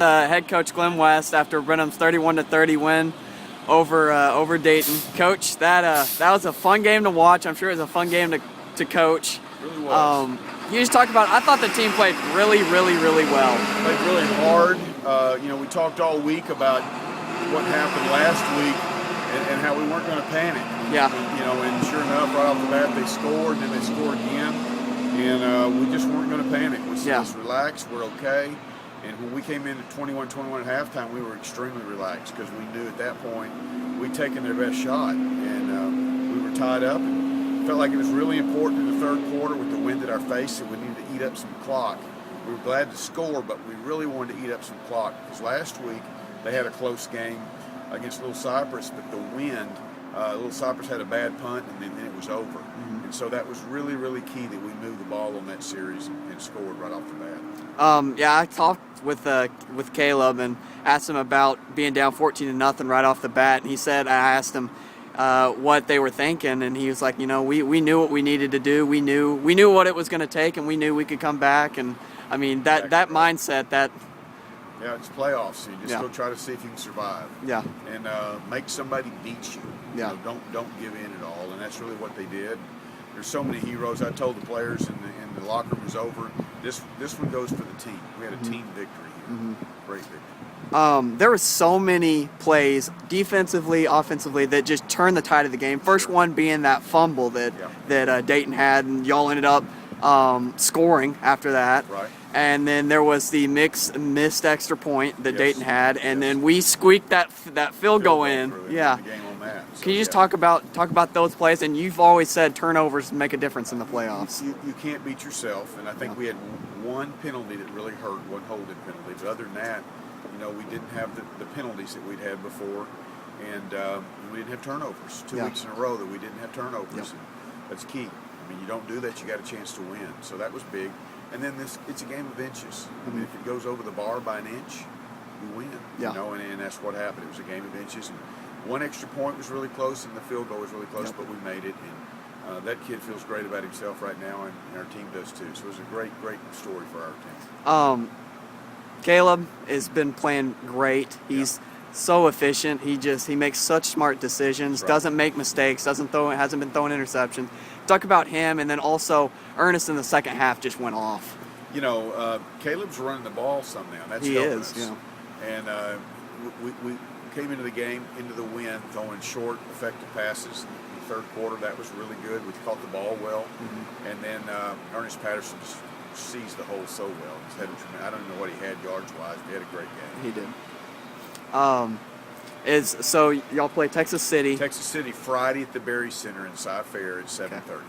head coach Glen West after Brenham's 31-30 win over Dayton. Coach, that was a fun game to watch. I'm sure it was a fun game to coach. It really was. You just talk about. I thought the team played really well. Played really hard. We talked all week about what happened last week and how we weren't going to panic. Yeah. And sure enough, right off the bat, they scored, and then they scored again, and we just weren't going to panic. We said, let's relax, we're okay. And when we came into 21-21 at halftime, we were extremely relaxed because we knew at that point we'd taken their best shot, and we were tied up. And felt like it was really important in the third quarter with the wind at our face that we needed to eat up some clock. We were glad to score, but we really wanted to eat up some clock because last week they had a close game against Little Cypress, but the wind, Little Cypress had a bad punt, and then it was over. Mm-hmm. And so that was really key that we moved the ball on that series and scored right off the bat. I talked with Caleb and asked him about being down 14-0 right off the bat, and he said, I asked him what they were thinking, and he was like, we knew what we needed to do. We knew what it was going to take, and we knew we could come back. And I mean that mindset that. Yeah, it's playoffs. So you just go try to see if you can survive. Yeah. And make somebody beat you. Yeah. Don't give in at all, and that's really what they did. There's so many heroes. I told the players in the locker room was over. This one goes for the team. We had a team victory here. Mm-hmm. Great victory. There were so many plays, defensively, offensively, that just turned the tide of the game. First one being that fumble that Dayton had, and y'all ended up scoring after that. Right. And then there was the missed extra point that Dayton had, and then we squeaked that field goal in. Yeah. The game on that. So, can you just talk about those plays? And you've always said turnovers make a difference in the playoffs. You can't beat yourself, and I think we had one penalty that really hurt, one holding penalty. But other than that, we didn't have the penalties that we'd had before, and we didn't have turnovers. 2 weeks in a row that we didn't have turnovers. Yep. And that's key. I mean, you don't do that, you got a chance to win. So that was big. And then it's a game of inches. I mean, if it goes over the bar by an inch, you win. Yeah. And that's what happened. It was a game of inches. And one extra point was really close, and the field goal was really close, but we made it. And that kid feels great about himself right now, and our team does too. So it was a great story for our team. Caleb has been playing great. He's so efficient. He makes such smart decisions. Right. Doesn't make mistakes. Hasn't been throwing interceptions. Talk about him, and then also Ernest in the second half just went off. Caleb's running the ball some now. That's he helping is. us. And we came into the game into the wind, throwing short, effective passes. In the third quarter, that was really good. We caught the ball well, and then Ernest Patterson just seized the hole so well. I don't know what he had yards-wise, but he had a great game. He did. So y'all play Texas City. Texas City Friday at the Berry Center in Cy Fair at 7:30.